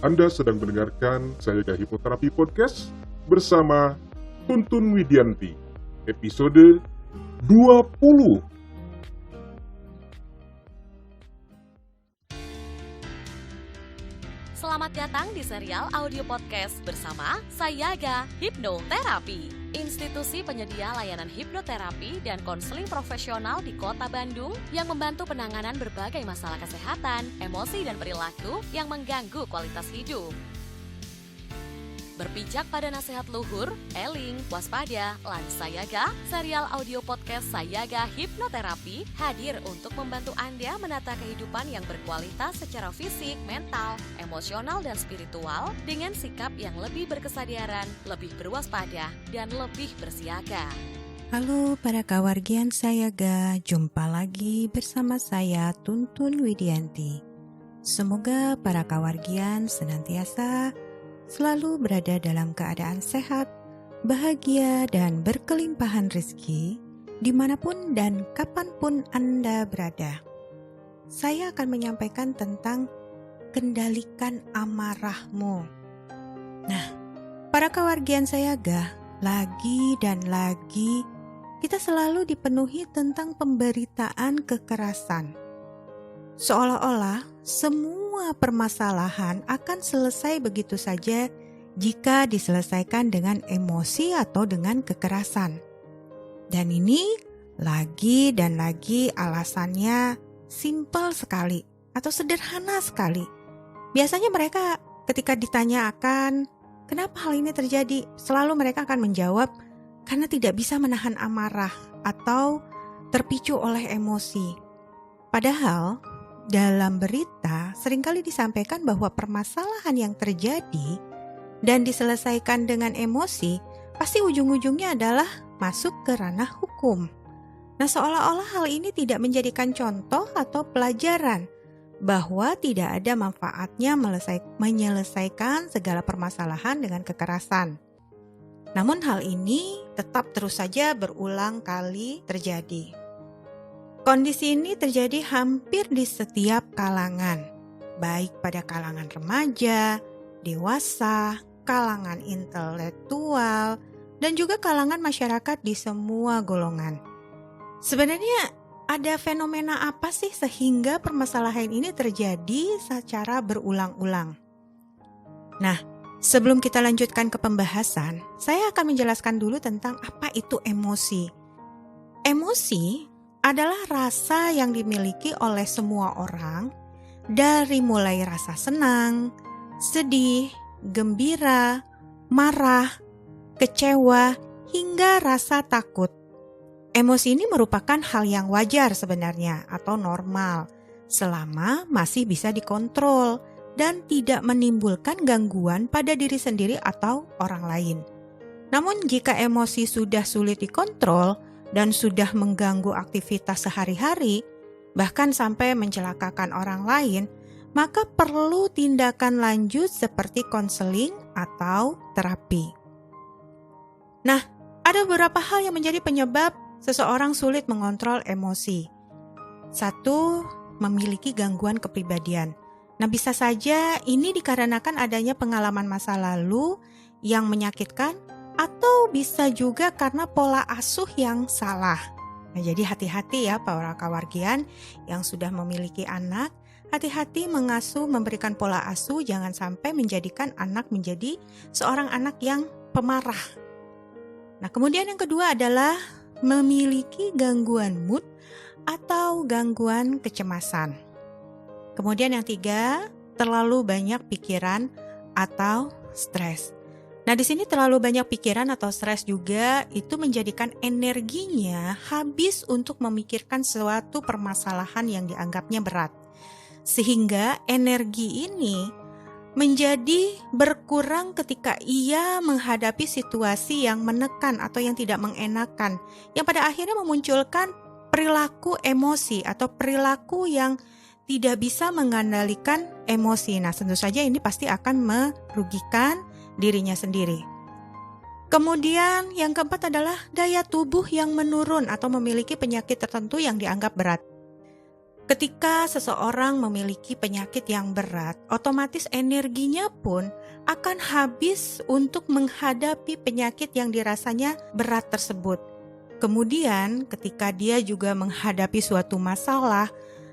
Anda sedang mendengarkan Sayaga Hipnoterapi Podcast bersama Tuntun Widianti, episode 20. Selamat datang di serial audio podcast bersama Sayaga Hipnoterapi, institusi penyedia layanan hipnoterapi dan konseling profesional di Kota Bandung yang membantu penanganan berbagai masalah kesehatan, emosi dan perilaku yang mengganggu kualitas hidup. Berpijak pada nasihat luhur, eling, waspada, lan Sayaga, serial audio podcast Sayaga Hipnoterapi hadir untuk membantu Anda menata kehidupan yang berkualitas secara fisik, mental, emosional, dan spiritual dengan sikap yang lebih berkesadaran, lebih berwaspada, dan lebih bersiaga. Halo para kawargian Sayaga, jumpa lagi bersama saya Tuntun Widianti. Semoga para kawargian senantiasa selalu berada dalam keadaan sehat, bahagia, dan berkelimpahan rezeki dimanapun dan kapanpun Anda berada. Saya akan menyampaikan tentang kendalikan amarahmu. Nah, para kawargian Sayaga, lagi dan lagi kita selalu dipenuhi tentang pemberitaan kekerasan. Seolah-olah semua permasalahan akan selesai begitu saja jika diselesaikan dengan emosi atau dengan kekerasan. Dan ini lagi dan lagi alasannya simpel sekali atau sederhana sekali. Biasanya mereka ketika ditanyakan kenapa hal ini terjadi, selalu mereka akan menjawab karena tidak bisa menahan amarah atau terpicu oleh emosi. Padahal dalam berita seringkali disampaikan bahwa permasalahan yang terjadi dan diselesaikan dengan emosi pasti ujung-ujungnya adalah masuk ke ranah hukum. Nah, seolah-olah hal ini tidak menjadikan contoh atau pelajaran bahwa tidak ada manfaatnya menyelesaikan segala permasalahan dengan kekerasan. Namun hal ini tetap terus saja berulang kali terjadi. Kondisi ini terjadi hampir di setiap kalangan, baik pada kalangan remaja, dewasa, kalangan intelektual, dan juga kalangan masyarakat di semua golongan. Sebenarnya ada fenomena apa sih sehingga permasalahan ini terjadi secara berulang-ulang? Nah, sebelum kita lanjutkan ke pembahasan, saya akan menjelaskan dulu tentang apa itu emosi. Emosi adalah rasa yang dimiliki oleh semua orang dari mulai rasa senang, sedih, gembira, marah, kecewa, hingga rasa takut. Emosi ini merupakan hal yang wajar sebenarnya atau normal selama masih bisa dikontrol dan tidak menimbulkan gangguan pada diri sendiri atau orang lain. Namun jika emosi sudah sulit dikontrol dan sudah mengganggu aktivitas sehari-hari, bahkan sampai mencelakakan orang lain, maka perlu tindakan lanjut seperti konseling atau terapi. Nah, ada beberapa hal yang menjadi penyebab seseorang sulit mengontrol emosi. 1, memiliki gangguan kepribadian. Nah, bisa saja ini dikarenakan adanya pengalaman masa lalu yang menyakitkan, atau bisa juga karena pola asuh yang salah. Nah, jadi hati-hati ya para kawargian yang sudah memiliki anak, hati-hati mengasuh, memberikan pola asuh, jangan sampai menjadikan anak menjadi seorang anak yang pemarah. Nah, kemudian yang kedua adalah memiliki gangguan mood atau gangguan kecemasan. Kemudian yang 3, terlalu banyak pikiran atau stres. Nah, di sini terlalu banyak pikiran atau stres juga itu menjadikan energinya habis untuk memikirkan suatu permasalahan yang dianggapnya berat. Sehingga energi ini menjadi berkurang ketika ia menghadapi situasi yang menekan atau yang tidak mengenakan, yang pada akhirnya memunculkan perilaku emosi atau perilaku yang tidak bisa mengendalikan emosi. Nah, tentu saja ini pasti akan merugikan dirinya sendiri. Kemudian yang keempat adalah daya tubuh yang menurun atau memiliki penyakit tertentu yang dianggap berat. Ketika seseorang memiliki penyakit yang berat, otomatis energinya pun akan habis untuk menghadapi penyakit yang dirasanya berat tersebut. Kemudian ketika dia juga menghadapi suatu masalah,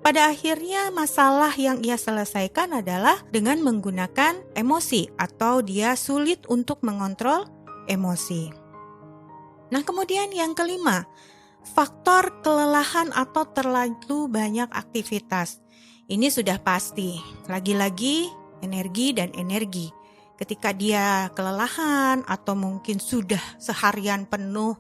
pada akhirnya masalah yang ia selesaikan adalah dengan menggunakan emosi atau dia sulit untuk mengontrol emosi. Nah, kemudian yang kelima, faktor kelelahan atau terlalu banyak aktivitas. Ini sudah pasti, lagi-lagi energi dan energi. Ketika dia kelelahan atau mungkin sudah seharian penuh,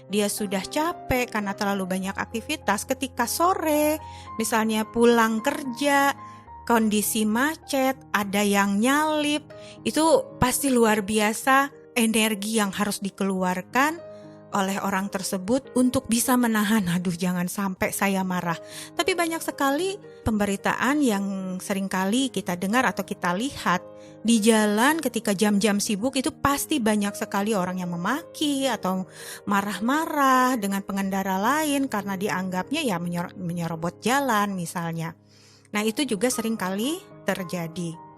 dia sudah capek karena terlalu banyak aktivitas. Ketika sore, misalnya pulang kerja, kondisi macet, ada yang nyalip, itu pasti luar biasa energi yang harus dikeluarkan oleh orang tersebut untuk bisa menahan, aduh jangan sampai saya marah. Tapi banyak sekali pemberitaan yang seringkali kita dengar atau kita lihat di jalan ketika jam-jam sibuk, itu pasti banyak sekali orang yang memaki atau marah-marah dengan pengendara lain karena dianggapnya ya menyerobot jalan misalnya. Nah, itu juga seringkali terjadi.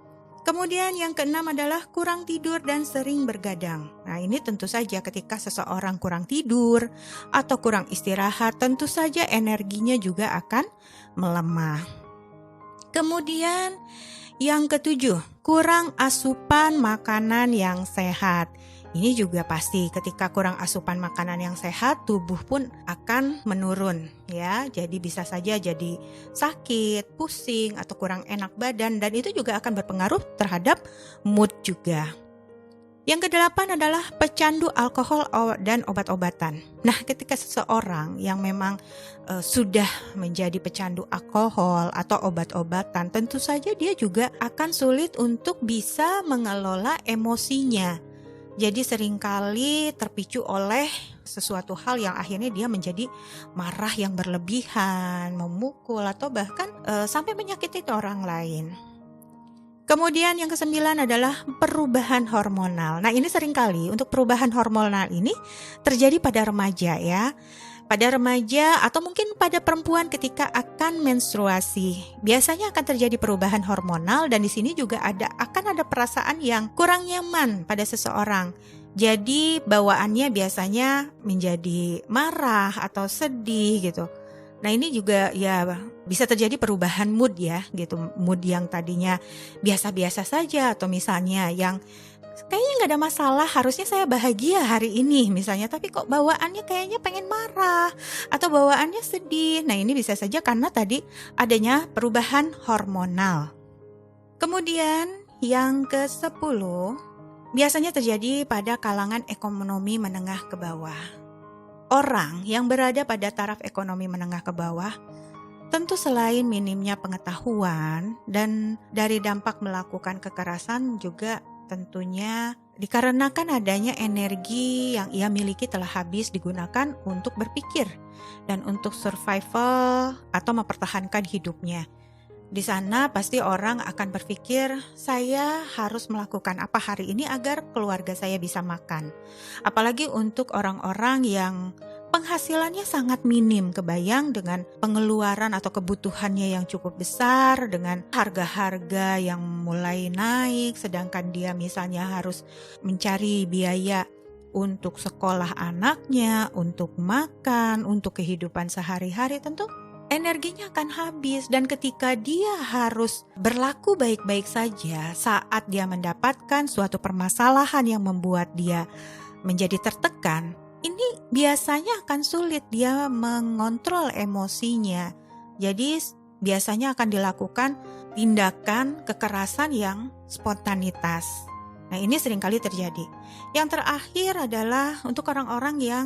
Kemudian yang keenam adalah kurang tidur dan sering bergadang. Nah, ini tentu saja ketika seseorang kurang tidur atau kurang istirahat, tentu saja energinya juga akan melemah. Kemudian yang ketujuh, kurang asupan makanan yang sehat. Ini juga pasti ketika kurang asupan makanan yang sehat, tubuh pun akan menurun ya. Jadi bisa saja jadi sakit, pusing atau kurang enak badan, dan itu juga akan berpengaruh terhadap mood juga. Yang kedelapan adalah pecandu alkohol dan obat-obatan. Nah, ketika seseorang yang memang sudah menjadi pecandu alkohol atau obat-obatan, tentu saja dia juga akan sulit untuk bisa mengelola emosinya. Jadi seringkali terpicu oleh sesuatu hal yang akhirnya dia menjadi marah yang berlebihan, memukul atau bahkan sampai menyakiti orang lain. Kemudian yang kesembilan adalah perubahan hormonal. Nah, ini seringkali untuk perubahan hormonal ini terjadi pada remaja ya. Pada remaja atau mungkin pada perempuan ketika akan menstruasi. Biasanya akan terjadi perubahan hormonal, dan di sini juga akan ada perasaan yang kurang nyaman pada seseorang. Jadi bawaannya biasanya menjadi marah atau sedih gitu. Nah, ini juga ya bisa terjadi perubahan mood ya gitu. Mood yang tadinya biasa-biasa saja atau misalnya yang kayaknya gak ada masalah, harusnya saya bahagia hari ini misalnya, tapi kok bawaannya kayaknya pengen marah atau bawaannya sedih. Nah, ini bisa saja karena tadi adanya perubahan hormonal. Kemudian yang ke-10 biasanya terjadi pada kalangan ekonomi menengah ke bawah. Orang yang berada pada taraf ekonomi menengah ke bawah tentu selain minimnya pengetahuan dan dari dampak melakukan kekerasan juga tentunya dikarenakan adanya energi yang ia miliki telah habis digunakan untuk berpikir dan untuk survival atau mempertahankan hidupnya. Di sana pasti orang akan berpikir, saya harus melakukan apa hari ini agar keluarga saya bisa makan. Apalagi untuk orang-orang yang penghasilannya sangat minim, kebayang dengan pengeluaran atau kebutuhannya yang cukup besar, dengan harga-harga yang mulai naik, sedangkan dia misalnya harus mencari biaya untuk sekolah anaknya, untuk makan, untuk kehidupan sehari-hari, tentu energinya akan habis. Dan ketika dia harus berlaku baik-baik saja saat dia mendapatkan suatu permasalahan yang membuat dia menjadi tertekan, ini biasanya akan sulit dia mengontrol emosinya. Jadi biasanya akan dilakukan tindakan kekerasan yang spontanitas. Nah, ini seringkali terjadi. Yang terakhir adalah untuk orang-orang yang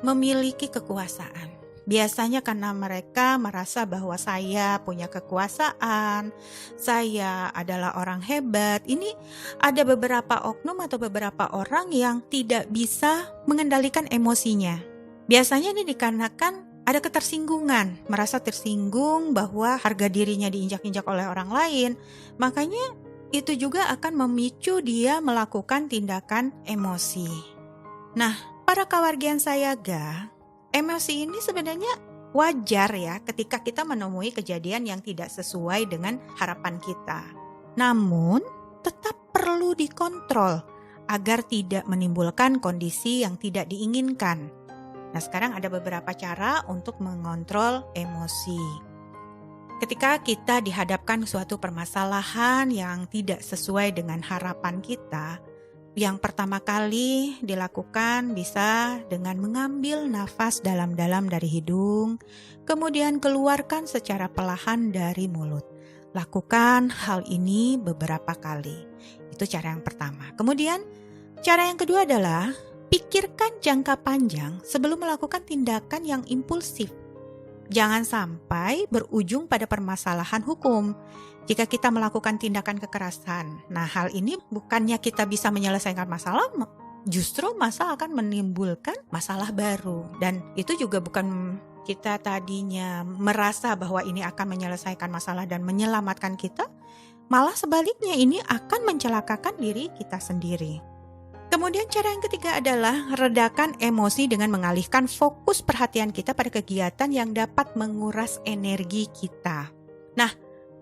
memiliki kekuasaan. Biasanya karena mereka merasa bahwa saya punya kekuasaan, saya adalah orang hebat. Ini ada beberapa oknum atau beberapa orang yang tidak bisa mengendalikan emosinya. Biasanya ini dikarenakan ada ketersinggungan, merasa tersinggung bahwa harga dirinya diinjak-injak oleh orang lain. Makanya itu juga akan memicu dia melakukan tindakan emosi. Nah, para kawargian sayaga, emosi ini sebenarnya wajar ya ketika kita menemui kejadian yang tidak sesuai dengan harapan kita. Namun, tetap perlu dikontrol agar tidak menimbulkan kondisi yang tidak diinginkan. Nah, sekarang ada beberapa cara untuk mengontrol emosi. Ketika kita dihadapkan suatu permasalahan yang tidak sesuai dengan harapan kita, yang pertama kali dilakukan bisa dengan mengambil nafas dalam-dalam dari hidung, kemudian keluarkan secara perlahan dari mulut. Lakukan hal ini beberapa kali. Itu cara yang pertama. Kemudian, cara yang kedua adalah pikirkan jangka panjang sebelum melakukan tindakan yang impulsif. Jangan sampai berujung pada permasalahan hukum. Jika kita melakukan tindakan kekerasan, nah hal ini bukannya kita bisa menyelesaikan masalah, justru masalah akan menimbulkan masalah baru. Dan itu juga bukan kita tadinya merasa bahwa ini akan menyelesaikan masalah dan menyelamatkan kita, malah sebaliknya ini akan mencelakakan diri kita sendiri. Kemudian cara yang ketiga adalah redakan emosi dengan mengalihkan fokus perhatian kita pada kegiatan yang dapat menguras energi kita. Nah,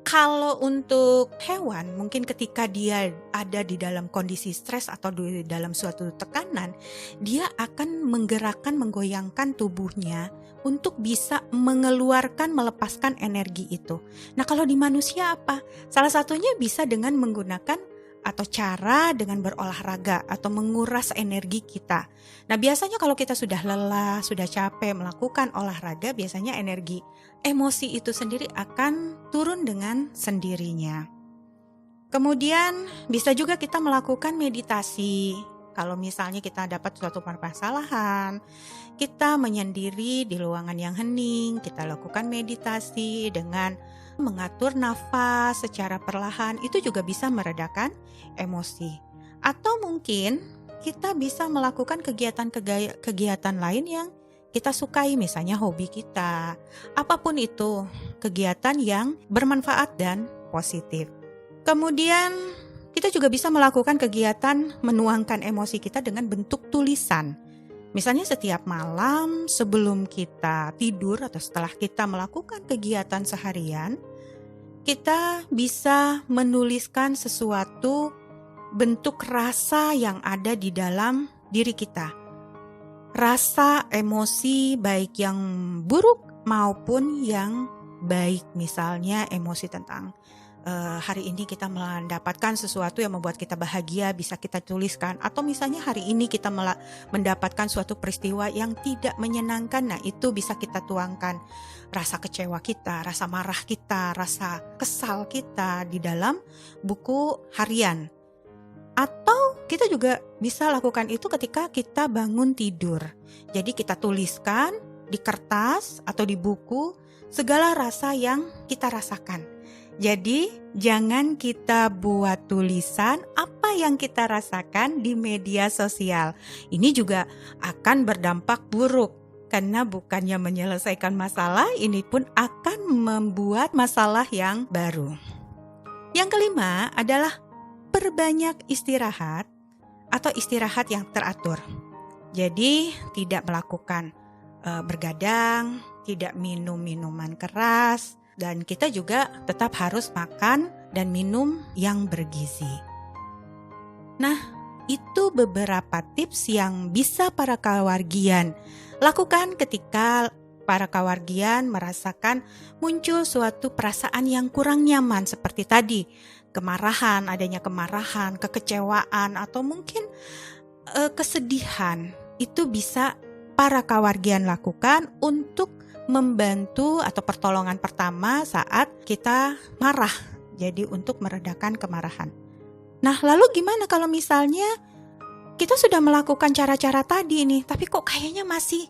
kalau untuk hewan, mungkin ketika dia ada di dalam kondisi stres atau di dalam suatu tekanan, dia akan menggerakkan, menggoyangkan tubuhnya untuk bisa mengeluarkan, melepaskan energi itu. Nah, kalau di manusia apa? Salah satunya bisa dengan menggunakan atau cara dengan berolahraga atau menguras energi kita. Nah, biasanya kalau kita sudah lelah, sudah capek melakukan olahraga, biasanya emosi itu sendiri akan turun dengan sendirinya. Kemudian bisa juga kita melakukan meditasi. Kalau misalnya kita dapat suatu permasalahan, kita menyendiri di ruangan yang hening, kita lakukan meditasi dengan mengatur nafas secara perlahan, itu juga bisa meredakan emosi. Atau mungkin kita bisa melakukan kegiatan lain yang kita sukai, misalnya hobi kita. Apapun itu, kegiatan yang bermanfaat dan positif. Kemudian kita juga bisa melakukan kegiatan menuangkan emosi kita dengan bentuk tulisan. Misalnya setiap malam sebelum kita tidur atau setelah kita melakukan kegiatan seharian, kita bisa menuliskan sesuatu bentuk rasa yang ada di dalam diri kita. Rasa emosi baik yang buruk maupun yang baik, misalnya emosi tentang hari ini kita mendapatkan sesuatu yang membuat kita bahagia, bisa kita tuliskan. Atau misalnya hari ini kita mendapatkan suatu peristiwa yang tidak menyenangkan, nah itu bisa kita tuangkan. Rasa kecewa kita, rasa marah kita, rasa kesal kita di dalam buku harian. Atau kita juga bisa lakukan itu ketika kita bangun tidur. Jadi kita tuliskan di kertas atau di buku segala rasa yang kita rasakan. Jadi jangan kita buat tulisan apa yang kita rasakan di media sosial. Ini juga akan berdampak buruk karena bukannya menyelesaikan masalah, ini pun akan membuat masalah yang baru. Yang kelima adalah perbanyak istirahat atau istirahat yang teratur. Jadi tidak melakukan bergadang, tidak minum minuman keras, dan kita juga tetap harus makan dan minum yang bergizi. Nah, itu beberapa tips yang bisa para kawargian lakukan ketika para kawargian merasakan muncul suatu perasaan yang kurang nyaman seperti tadi. Kemarahan, adanya kemarahan, kekecewaan, atau mungkin kesedihan. Itu bisa para kawargian lakukan untuk membantu atau pertolongan pertama saat kita marah. Jadi untuk meredakan kemarahan. Nah, lalu gimana kalau misalnya kita sudah melakukan cara-cara tadi nih, tapi kok kayaknya masih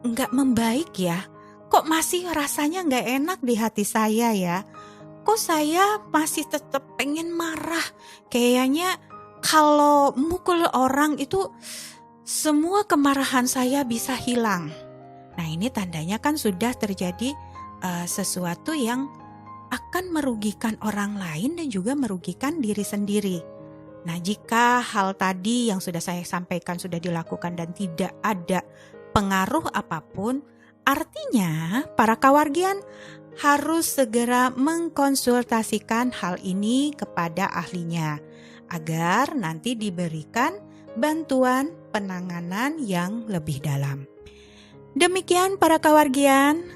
nggak membaik ya? Kok masih rasanya nggak enak di hati saya ya? Kok saya masih tetap pengen marah? Kayaknya kalau mukul orang itu semua kemarahan saya bisa hilang. Nah, ini tandanya kan sudah terjadi sesuatu yang akan merugikan orang lain dan juga merugikan diri sendiri. Nah, jika hal tadi yang sudah saya sampaikan sudah dilakukan dan tidak ada pengaruh apapun, Artinya, para kawargian harus segera mengkonsultasikan hal ini kepada ahlinya agar nanti diberikan bantuan penanganan yang lebih dalam. Demikian para kawargian,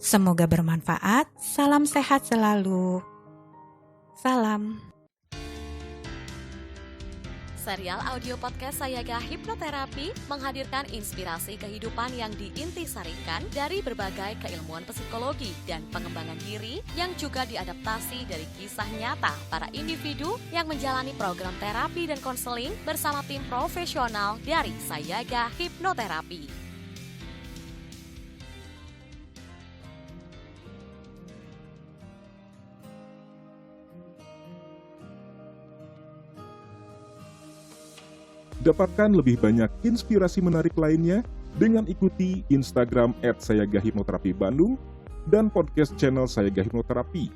semoga bermanfaat. Salam sehat selalu. Salam. Serial audio podcast Sayaga Hipnoterapi menghadirkan inspirasi kehidupan yang diintisarikan dari berbagai keilmuan psikologi dan pengembangan diri yang juga diadaptasi dari kisah nyata para individu yang menjalani program terapi dan konseling bersama tim profesional dari Sayaga Hipnoterapi. Dapatkan lebih banyak inspirasi menarik lainnya dengan ikuti Instagram @sayagahipnoterapi_bandung dan podcast channel Sayaga Hipnoterapi.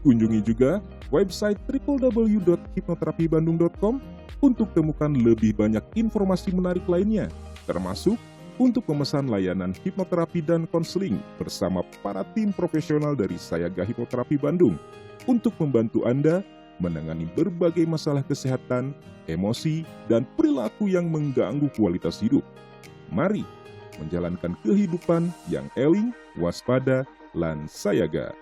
Kunjungi juga website www.hipnoterapibandung.com untuk temukan lebih banyak informasi menarik lainnya, termasuk untuk memesan layanan hipnoterapi dan konseling bersama para tim profesional dari Sayaga Hipnoterapi Bandung untuk membantu Anda menangani berbagai masalah kesehatan, emosi, dan perilaku yang mengganggu kualitas hidup. Mari menjalankan kehidupan yang eling, waspada, lan sayaga.